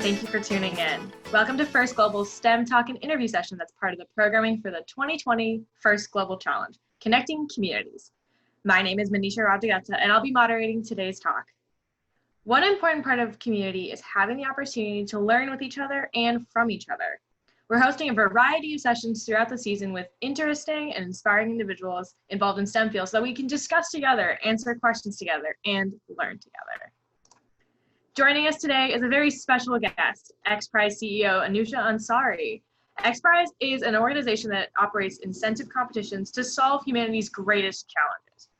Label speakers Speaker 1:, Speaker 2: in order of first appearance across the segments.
Speaker 1: thank you for tuning in. Welcome to First Global's STEM Talk and Interview session that's part of the programming for the 2020 First Global Challenge, Connecting Communities. My name is Manisha Rajagata, and I'll be moderating today's talk. One important part of community is having the opportunity to learn with each other and from each other. We're hosting a variety of sessions throughout the season with interesting and inspiring individuals involved in STEM fields so that we can discuss together, answer questions together, and learn together. Joining us today is a very special guest, XPRIZE CEO Anousheh Ansari. XPRIZE is an organization that operates incentive competitions to solve humanity's greatest challenges.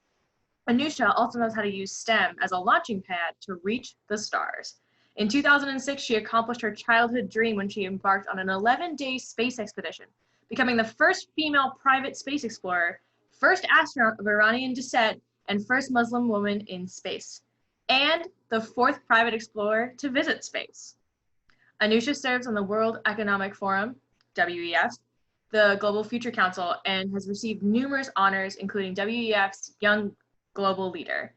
Speaker 1: Anousheh also knows how to use STEM as a launching pad to reach the stars. In 2006, she accomplished her childhood dream when she embarked on an 11-day space expedition, becoming the first female private space explorer, first astronaut of Iranian descent, and first Muslim woman in space, and the fourth private explorer to visit space. Anousheh serves on the World Economic Forum, WEF, the Global Future Council, and has received numerous honors, including WEF's Young Global Leader,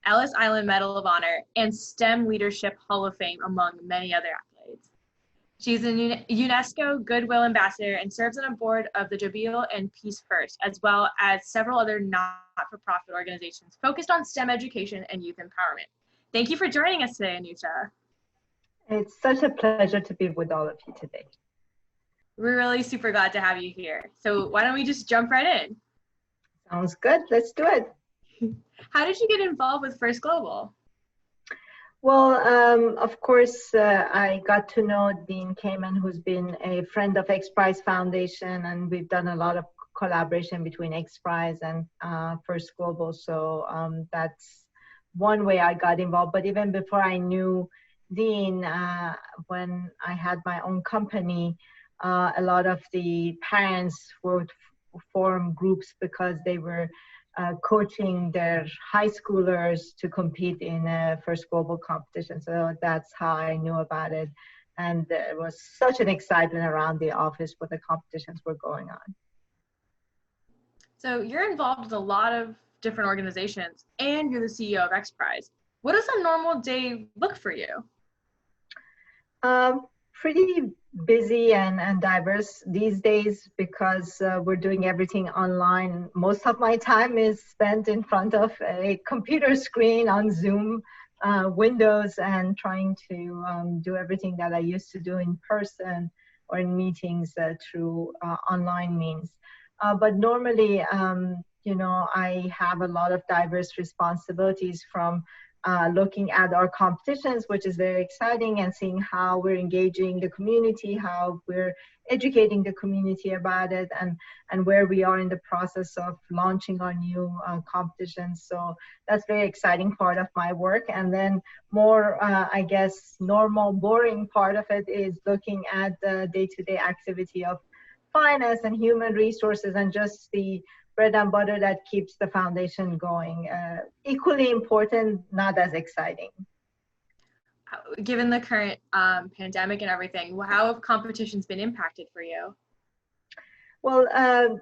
Speaker 1: Ellis Island Medal of Honor, and STEM Leadership Hall of Fame, among many other accolades. She's a UNESCO Goodwill Ambassador and serves on a board of the Jabil and Peace First, as well as several other not-for-profit organizations focused on STEM education and youth empowerment. Thank you for joining us today, Anousheh.
Speaker 2: It's such a pleasure to be with all of you today.
Speaker 1: We're really super glad to have you here. So why don't we just jump right in?
Speaker 2: Sounds good. Let's do it.
Speaker 1: How did you get involved with First Global?
Speaker 2: Well, of course, I got to know Dean Kamen, who's been a friend of XPRIZE Foundation, and we've done a lot of collaboration between XPRIZE and First Global. So that's one way I got involved. But even before I knew Dean, when I had my own company, a lot of the parents would form groups because they were coaching their high schoolers to compete in a First Global competition. So that's how I knew about it. And there was such an excitement around the office when the competitions were going on.
Speaker 1: So you're involved with a lot of different organizations, and you're the CEO of XPRIZE. What does a normal day look for you?
Speaker 2: Pretty busy and diverse these days because we're doing everything online. Most of my time is spent in front of a computer screen on Zoom windows and trying to do everything that I used to do in person or in meetings through online means. But normally, you know, I have a lot of diverse responsibilities from looking at our competitions, which is very exciting, and seeing how we're engaging the community, how we're educating the community about it, and where we are in the process of launching our new competitions. So that's very exciting part of my work. And then more, I guess, normal, boring part of it is looking at the day-to-day activity of finance and human resources and just the bread and butter that keeps the foundation going. Equally important, not as exciting.
Speaker 1: Given the current pandemic and everything, how have competitions been impacted for you?
Speaker 2: Well,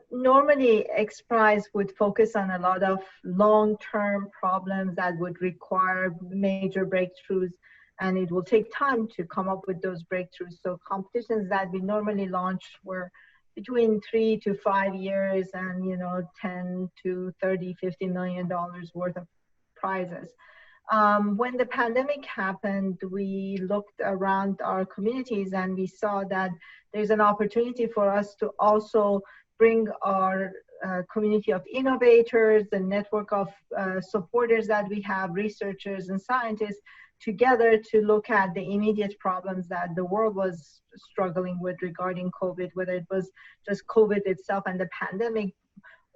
Speaker 2: normally XPRIZE would focus on a lot of long-term problems that would require major breakthroughs, and it will take time to come up with those breakthroughs. So competitions that we normally launch were between 3 to 5 years and, you know, 10 to 30, $50 million worth of prizes. When the pandemic happened, we looked around our communities and we saw that there's an opportunity for us to also bring our community of innovators, the network of supporters that we have, researchers and scientists, together to look at the immediate problems that the world was struggling with regarding COVID, whether it was just COVID itself and the pandemic,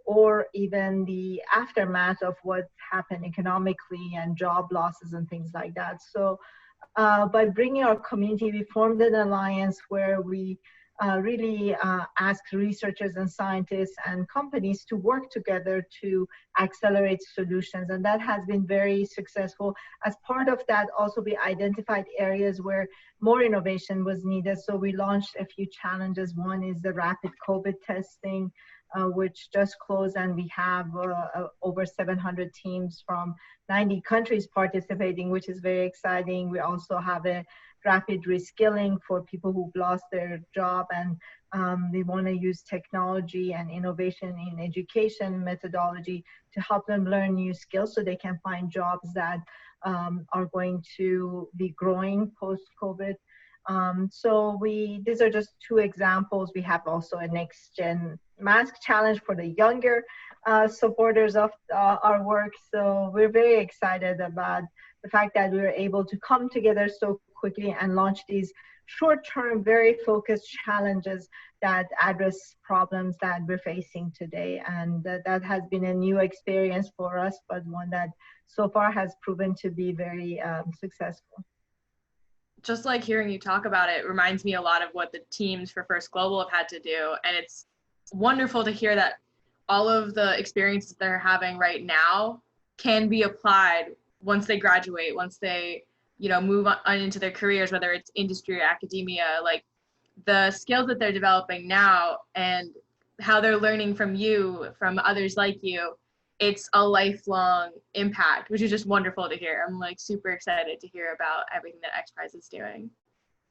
Speaker 2: or even the aftermath of what happened economically and job losses and things like that. So by bringing our community, we formed an alliance where we really asked researchers and scientists and companies to work together to accelerate solutions. And that has been very successful. As part of that, also we identified areas where more innovation was needed. So we launched a few challenges. One is the rapid COVID testing. which just closed, and we have over 700 teams from 90 countries participating, which is very exciting. We also have a rapid reskilling for people who've lost their job, and we want to use technology and innovation in education methodology to help them learn new skills so they can find jobs that are going to be growing post-COVID. So these are just two examples. We have also a next gen mask challenge for the younger supporters of our work. So we're very excited about the fact that we were able to come together so quickly and launch these short-term, very focused challenges that address problems that we're facing today. And that has been a new experience for us, but one that so far has proven to be very successful.
Speaker 1: Just like hearing you talk about it reminds me a lot of what the teams for First Global have had to do. And it's wonderful to hear that all of the experiences they're having right now can be applied once they graduate, once they, move on into their careers, whether it's industry or academia. Like the skills that they're developing now and how they're learning from you, from others like you, it's a lifelong impact, which is just wonderful to hear. I'm like super excited to hear about everything that XPRIZE is doing.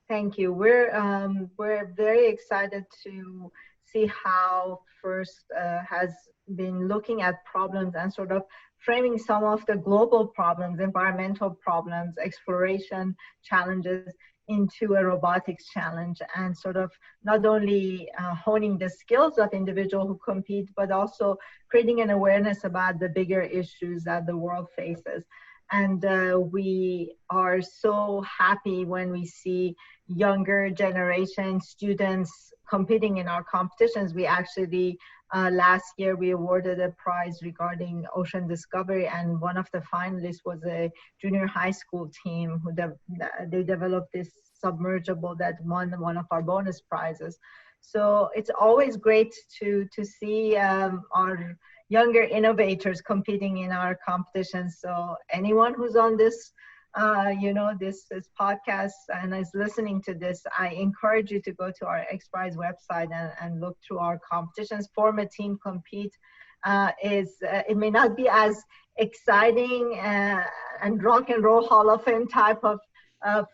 Speaker 2: Thank you. We're very excited to see how First has been looking at problems and sort of framing some of the global problems, environmental problems, exploration challenges into a robotics challenge, and sort of not only honing the skills of individuals who compete, but also creating an awareness about the bigger issues that the world faces. And we are so happy when we see younger generation students competing in our competitions. We actually, last year, we awarded a prize regarding ocean discovery, and one of the finalists was a junior high school team who they developed this submergible that won one of our bonus prizes. So it's always great to see our younger innovators competing in our competitions. So anyone who's on this this podcast and is listening to this, I encourage you to go to our XPRIZE website and look through our competitions. Form a team, compete. It may not be as exciting and rock and roll Hall of Fame type of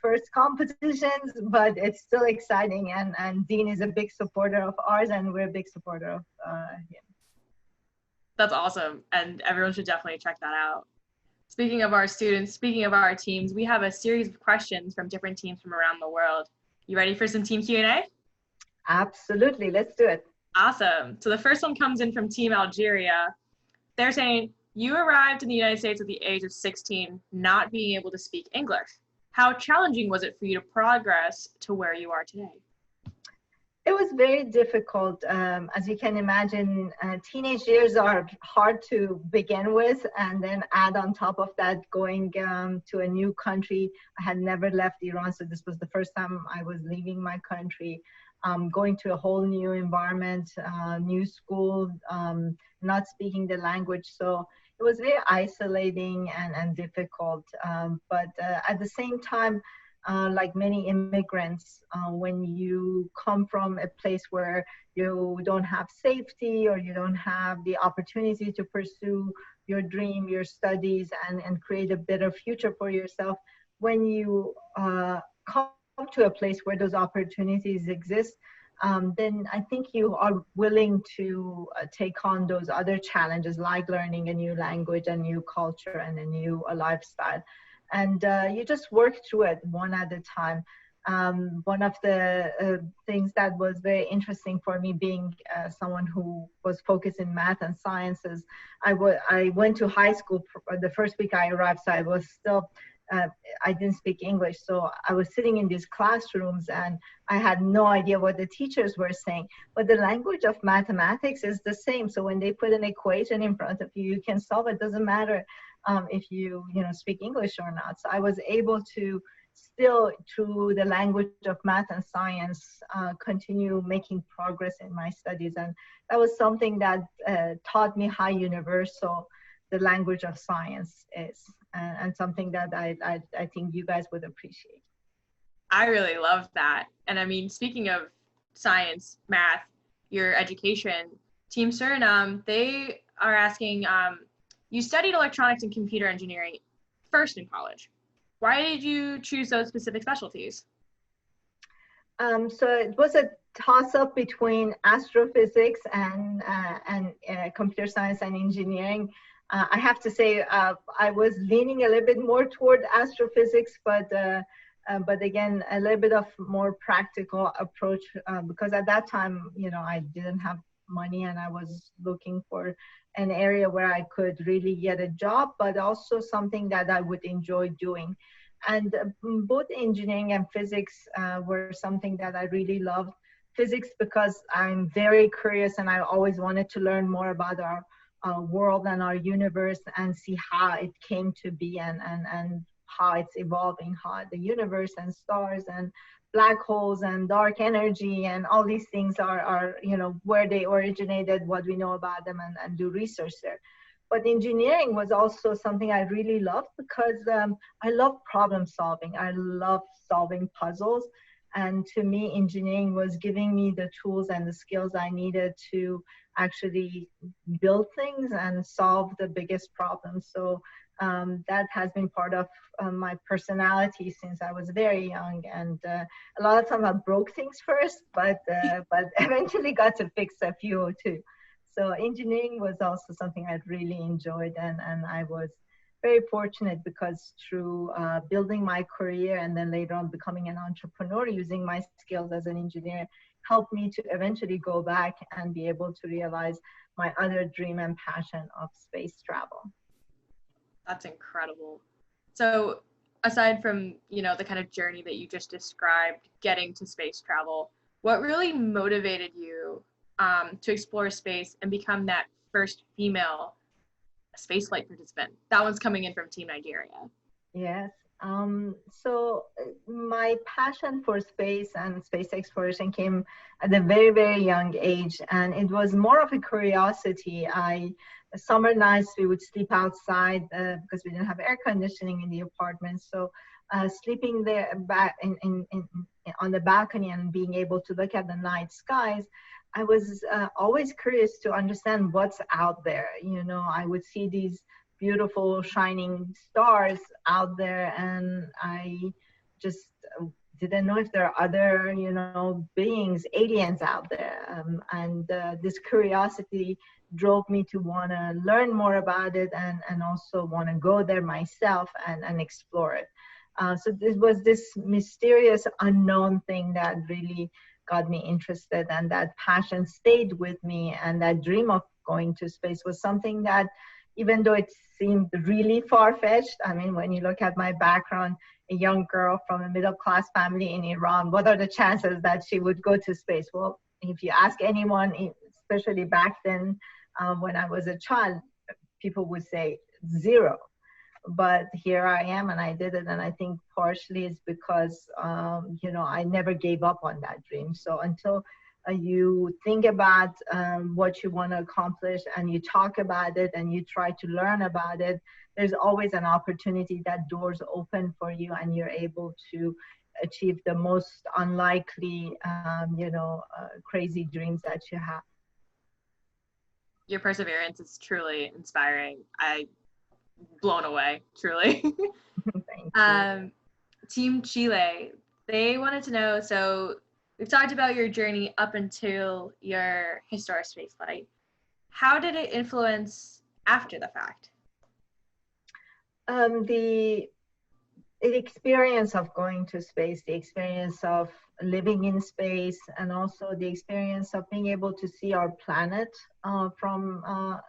Speaker 2: first competitions, but it's still exciting. And Dean is a big supporter of ours, and we're a big supporter of him.
Speaker 1: That's awesome, and everyone should definitely check that out. Speaking of our students, speaking of our teams, we have a series of questions from different teams from around the world. You ready for some team Q&A?
Speaker 2: Absolutely, let's do it.
Speaker 1: Awesome. So the first one comes in from Team Algeria. They're saying, you arrived in the United States at the age of 16, not being able to speak English. How challenging was it for you to progress to where you are today?
Speaker 2: It was very difficult. As you can imagine, teenage years are hard to begin with, and then add on top of that going to a new country. I had never left Iran, so this was the first time I was leaving my country, going to a whole new environment, new school, not speaking the language. So it was very isolating and difficult. But at the same time, like many immigrants, when you come from a place where you don't have safety or you don't have the opportunity to pursue your dream, your studies, and create a better future for yourself, when you come to a place where those opportunities exist, then I think you are willing to take on those other challenges, like learning a new language, a new culture, and a new lifestyle. And you just work through it one at a time. One of the things that was very interesting for me, being someone who was focused in math and sciences, I went to high school the first week I arrived, so I was still, I didn't speak English. So I was sitting in these classrooms and I had no idea what the teachers were saying. But the language of mathematics is the same. So when they put an equation in front of you, you can solve it. Doesn't matter if you speak English or not. So I was able to still, through the language of math and science, continue making progress in my studies. And that was something that taught me how universal the language of science is, and something that I think you guys would appreciate.
Speaker 1: I really love that. And I mean, speaking of science, math, your education, Team Suriname, they are asking, you studied electronics and computer engineering first in college. Why did you choose those specific specialties?
Speaker 2: So it was a toss-up between astrophysics and computer science and engineering. I have to say I was leaning a little bit more toward astrophysics, but again, a little bit of more practical approach because at that time, I didn't have money and I was looking for an area where I could really get a job, but also something that I would enjoy doing. And both engineering and physics were something that I really loved. Physics because I'm very curious and I always wanted to learn more about our world and our universe and see how it came to be and how it's evolving, how the universe and stars and black holes and dark energy and all these things are where they originated, what we know about them, and do research there. But engineering was also something I really loved because I love problem solving. I love solving puzzles. And to me, engineering was giving me the tools and the skills I needed to actually build things and solve the biggest problems. So that has been part of my personality since I was very young. And a lot of times I broke things first, but eventually got to fix a few too. So engineering was also something I really enjoyed, and I was very fortunate because through building my career and then later on becoming an entrepreneur, using my skills as an engineer helped me to eventually go back and be able to realize my other dream and passion of space travel.
Speaker 1: That's incredible. So aside from, the kind of journey that you just described, getting to space travel, what really motivated you to explore space and become that first female spaceflight participant? That one's coming in from Team Nigeria.
Speaker 2: Yes. So my passion for space and space exploration came at a very, very young age, and it was more of a curiosity. Summer nights we would sleep outside because we didn't have air conditioning in the apartment. So sleeping there back on the balcony and being able to look at the night skies, I was always curious to understand what's out there. I would see these beautiful shining stars out there, and I just didn't know if there are other, beings, aliens out there. And this curiosity drove me to want to learn more about it and also want to go there myself and explore it. So this was this mysterious unknown thing that really got me interested, and that passion stayed with me, and that dream of going to space was something that, even though it seemed really far-fetched, I mean, when you look at my background, a young girl from a middle-class family in Iran, what are the chances that she would go to space? Well, if you ask anyone, especially back then, when I was a child, people would say zero. But here I am and I did it, and I think partially it's because I never gave up on that dream. So until you think about what you want to accomplish and you talk about it and you try to learn about it, there's always an opportunity that doors open for you and you're able to achieve the most unlikely crazy dreams that you have.
Speaker 1: Your perseverance is truly inspiring. Blown away, truly.
Speaker 2: Thank you.
Speaker 1: Team Chile, they wanted to know, so we've talked about your journey up until your historic spaceflight. How did it influence after the fact?
Speaker 2: The experience of going to space, the experience of living in space, and also the experience of being able to see our planet from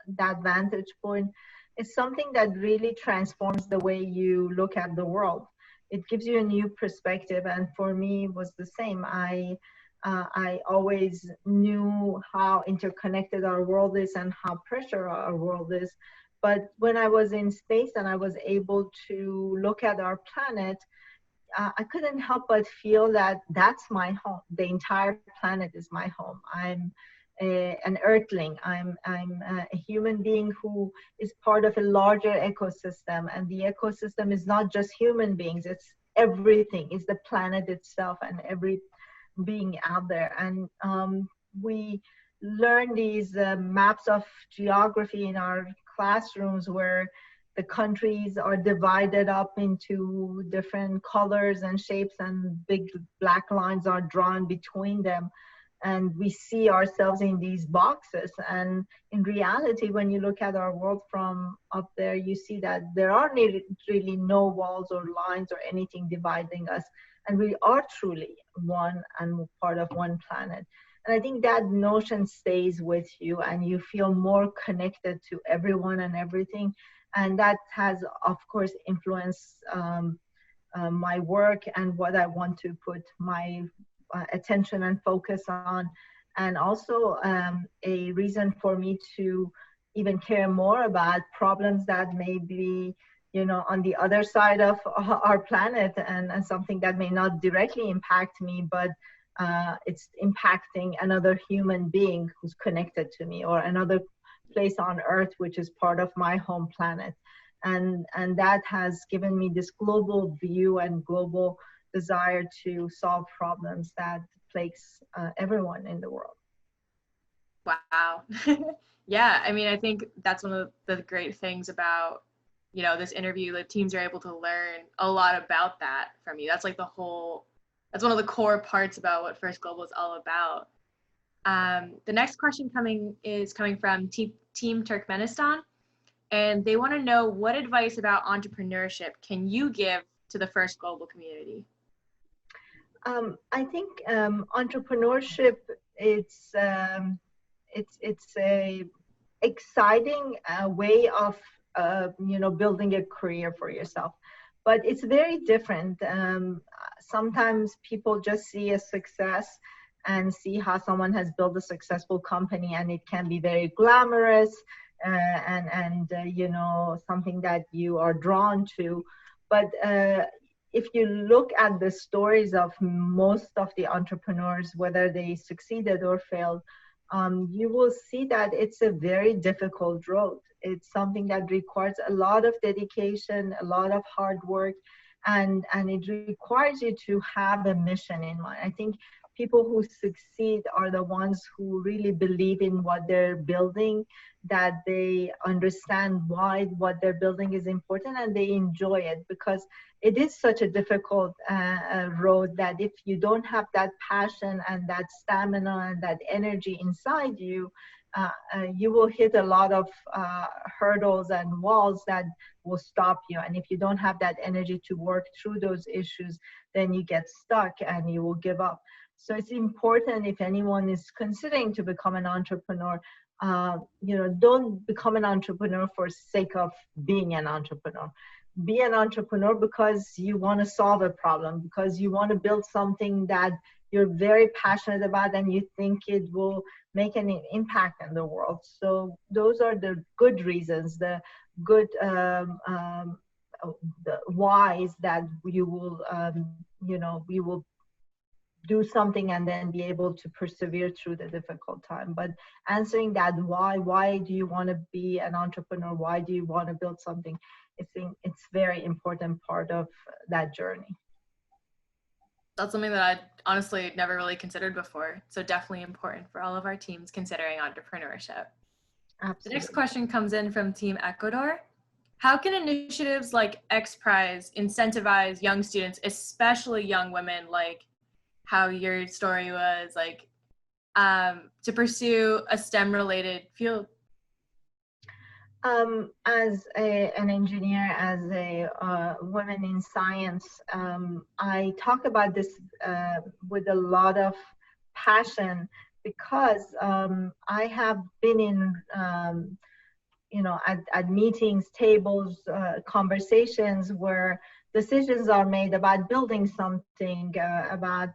Speaker 2: that vantage point is something that really transforms the way you look at the world. It gives you a new perspective, and for me it was the same. I always knew how interconnected our world is and how precious our world is. But when I was in space and I was able to look at our planet, I couldn't help but feel that that's my home. The entire planet is my home. I'm an earthling. I'm a human being who is part of a larger ecosystem, and the ecosystem is not just human beings, it's everything. It's the planet itself and every being out there. And we learn these maps of geography in our classrooms where the countries are divided up into different colors and shapes, and big black lines are drawn between them, and we see ourselves in these boxes. And in reality, when you look at our world from up there, you see that there are really no walls or lines or anything dividing us, and we are truly one and part of one planet. And I think that notion stays with you, and you feel more connected to everyone and everything. And that has, of course, influenced my work and what I want to put my attention and focus on. And also a reason for me to even care more about problems that may be, you know, on the other side of our planet, and something that may not directly impact me, but it's impacting another human being who's connected to me, or another place on earth which is part of my home planet. And that has given me this global view and global desire to solve problems that plagues everyone in the world.
Speaker 1: Wow. Yeah, I mean, I think that's one of the great things about, you know, this interview. The teams are able to learn a lot about that from you. That's like that's one of the core parts about what First Global is all about. The next question coming from Team Turkmenistan, and they want to know, what advice about entrepreneurship can you give to the First Global community?
Speaker 2: I think entrepreneurship, it's a exciting way of you know, building a career for yourself, but it's very different. Sometimes people just see a success and see how someone has built a successful company, and it can be very glamorous and you know, something that you are drawn to. But if you look at the stories of most of the entrepreneurs, whether they succeeded or failed, you will see that it's a very difficult road. It's something that requires a lot of dedication, a lot of hard work, and it requires you to have a mission in mind. I think people who succeed are the ones who really believe in what they're building, that they understand why what they're building is important, and they enjoy it, because it is such a difficult road that if you don't have that passion and that stamina and that energy inside you, you will hit a lot of hurdles and walls that will stop you. And if you don't have that energy to work through those issues, then you get stuck and you will give up. So it's important, if anyone is considering to become an entrepreneur, you know, don't become an entrepreneur for sake of being an entrepreneur. Be an entrepreneur because you want to solve a problem, because you want to build something that you're very passionate about and you think it will make an impact in the world. So those are the good reasons, the good the whys that you will, you know, we will do something and then be able to persevere through the difficult time. But answering that why do you want to be an entrepreneur? Why do you want to build something? I think it's very important part of that journey.
Speaker 1: That's something that I honestly never really considered before. So definitely important for all of our teams considering entrepreneurship.
Speaker 2: Absolutely.
Speaker 1: The next question comes in from Team Ecuador. How can initiatives like XPRIZE incentivize young students, especially young women, like how your story was, like to pursue a STEM-related field?
Speaker 2: As an engineer, as a woman in science, I talk about this with a lot of passion, because I have been in, you know, at meetings, tables, conversations where decisions are made about building something, about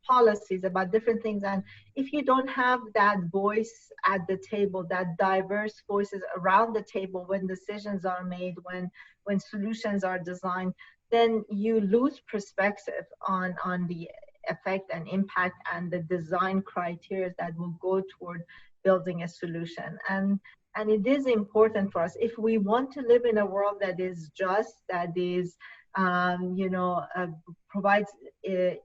Speaker 2: policies, about different things. And if you don't have that voice at the table, that diverse voices around the table when decisions are made, when solutions are designed, then you lose perspective on the effect and impact and the design criteria that will go toward building a solution. And it is important for us, if we want to live in a world that is just, that is, you know, provides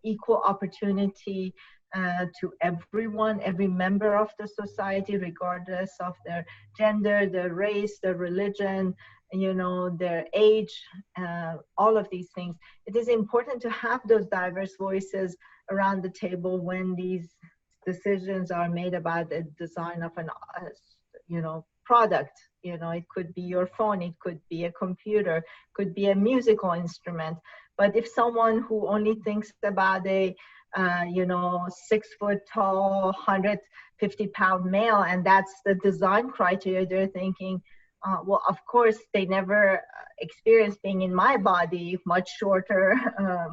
Speaker 2: equal opportunity to everyone, every member of the society, regardless of their gender, their race, their religion, their age, all of these things. It is important to have those diverse voices around the table when these decisions are made about the design of an, product. It could be your phone, it could be a computer, could be a musical instrument. But if someone who only thinks about a 6 foot tall, 150-pound male, and that's the design criteria, they're thinking, well, of course, they never experienced being in my body, much shorter,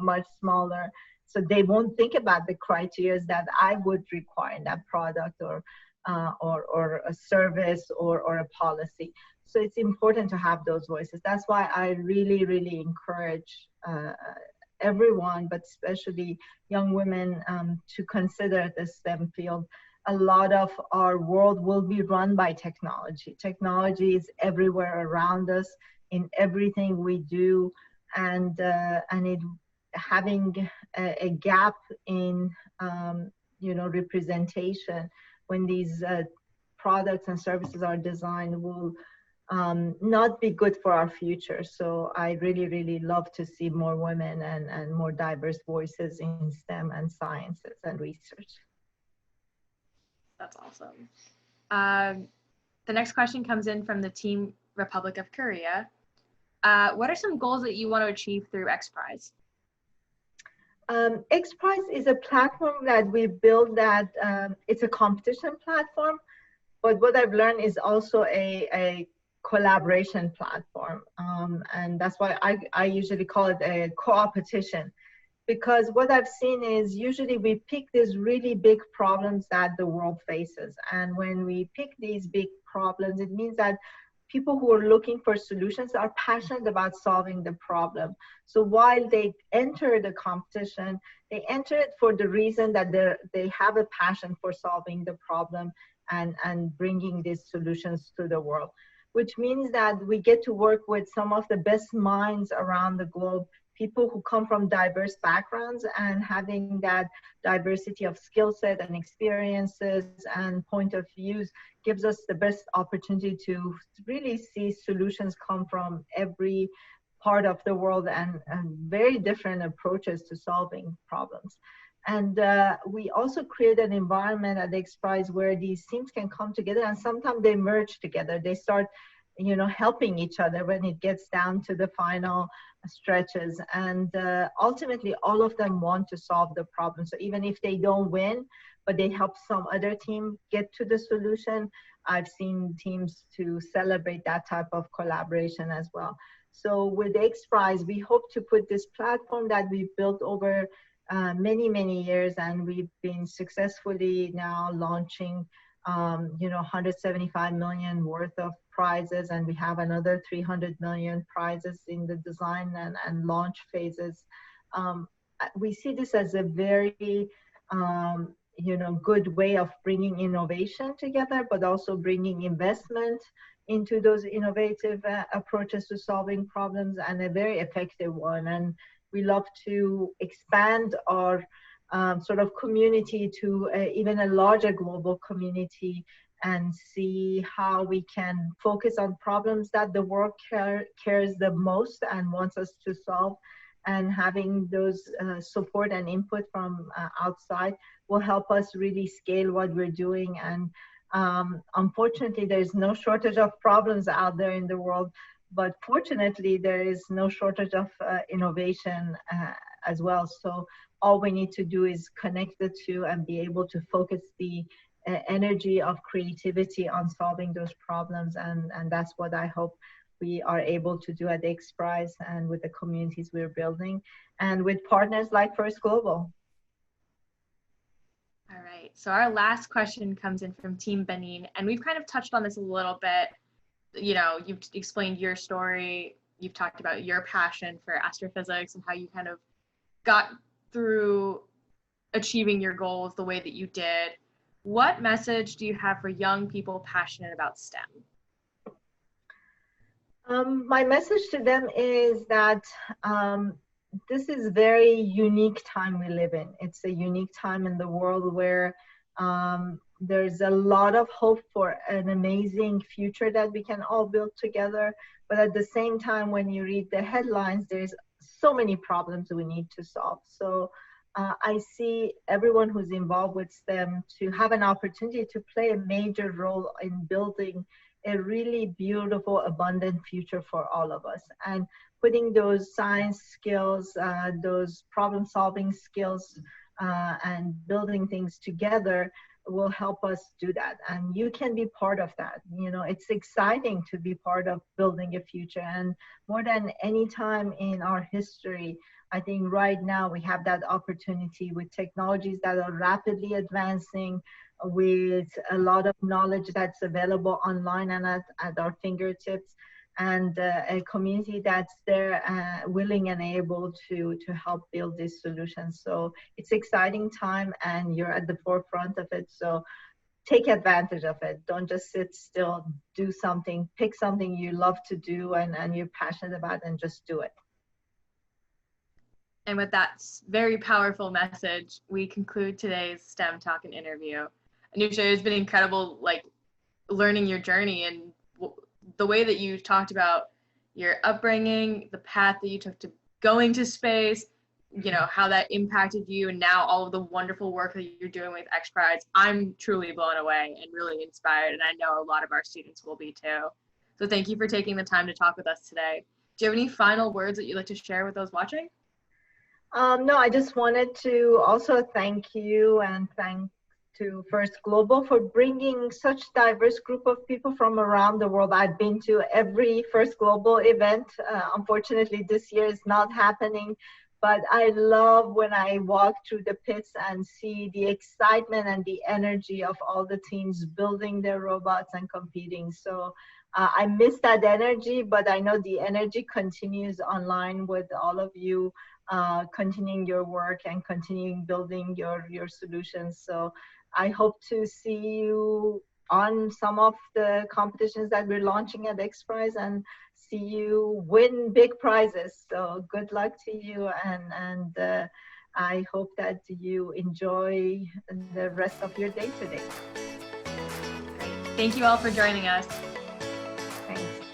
Speaker 2: much smaller. So they won't think about the criteria that I would require in that product or a service or a policy. So it's important to have those voices. That's why I really, really encourage everyone, but especially young women, to consider the STEM field. A lot of our world will be run by technology. Technology is everywhere around us in everything we do, and it having a gap in representation when these products and services are designed will not be good for our future. So I really, really love to see more women and more diverse voices in STEM and sciences and research.
Speaker 1: That's awesome. The next question comes in from the Team Republic of Korea. What are some goals that you want to achieve through XPRIZE?
Speaker 2: XPRIZE is a platform that we built that it's a competition platform, but what I've learned is also a collaboration platform. And that's why I usually call it a co-opetition, because what I've seen is usually we pick these really big problems that the world faces. And when we pick these big problems, it means that people who are looking for solutions are passionate about solving the problem. So while they enter the competition, they enter it for the reason that they have a passion for solving the problem and bringing these solutions to the world, which means that we get to work with some of the best minds around the globe, people who come from diverse backgrounds, and having that diversity of skill set and experiences and point of views gives us the best opportunity to really see solutions come from every part of the world and very different approaches to solving problems. And we also create an environment at XPRIZE where these teams can come together, and sometimes they merge together. They start helping each other when it gets down to the final stretches. And ultimately, all of them want to solve the problem. So even if they don't win, but they help some other team get to the solution, I've seen teams to celebrate that type of collaboration as well. So with XPRIZE, we hope to put this platform that we've built over many, many years, and we've been successfully now launching 175 million worth of prizes, and we have another 300 million prizes in the design and launch phases. We see this as a very good way of bringing innovation together, but also bringing investment into those innovative approaches to solving problems, and a very effective one. And we love to expand our sort of community to even a larger global community, and see how we can focus on problems that the world cares the most and wants us to solve. And having those support and input from outside will help us really scale what we're doing. And unfortunately, there's no shortage of problems out there in the world, but fortunately, there is no shortage of innovation as well. So all we need to do is connect the two and be able to focus the energy of creativity on solving those problems. And that's what I hope we are able to do at XPRIZE and with the communities we're building and with partners like First Global.
Speaker 1: All right, so our last question comes in from Team Benin, and we've kind of touched on this a little bit. You've explained your story, you've talked about your passion for astrophysics and how you kind of got through achieving your goals the way that you did. What message do you have for young people passionate about STEM?
Speaker 2: My message to them is that this is very unique time we live in. It's a unique time in the world where there's a lot of hope for an amazing future that we can all build together. But at the same time, when you read the headlines, there's so many problems we need to solve. So I see everyone who's involved with STEM to have an opportunity to play a major role in building a really beautiful, abundant future for all of us. And putting those science skills, those problem-solving skills, and building things together will help us do that. And you can be part of that. You know, it's exciting to be part of building a future. And more than any time in our history, I think right now we have that opportunity with technologies that are rapidly advancing, with a lot of knowledge that's available online and at our fingertips, and a community that's there, willing and able to help build these solutions. So it's exciting time, and you're at the forefront of it. So take advantage of it. Don't just sit still. Do something. Pick something you love to do and you're passionate about, and just do it.
Speaker 1: And with that very powerful message, we conclude today's STEM Talk and interview. Anousheh, it's been incredible, like, learning your journey and the way that you talked about your upbringing, the path that you took to going to space, you know, how that impacted you, and now all of the wonderful work that you're doing with XPRIZE. I'm truly blown away and really inspired, and I know a lot of our students will be too. So thank you for taking the time to talk with us today. Do you have any final words that you'd like to share with those watching?
Speaker 2: No, I just wanted to also thank you and thank to First Global for bringing such diverse group of people from around the world. I've been to every First Global event. Unfortunately, this year is not happening, but I love when I walk through the pits and see the excitement and the energy of all the teams building their robots and competing. So I miss that energy, but I know the energy continues online with all of you continuing your work and continuing building your solutions. So I hope to see you on some of the competitions that we're launching at XPRIZE and see you win big prizes. So good luck to you, and I hope that you enjoy the rest of your day today.
Speaker 1: Great. Thank you all for joining us.
Speaker 2: Thanks.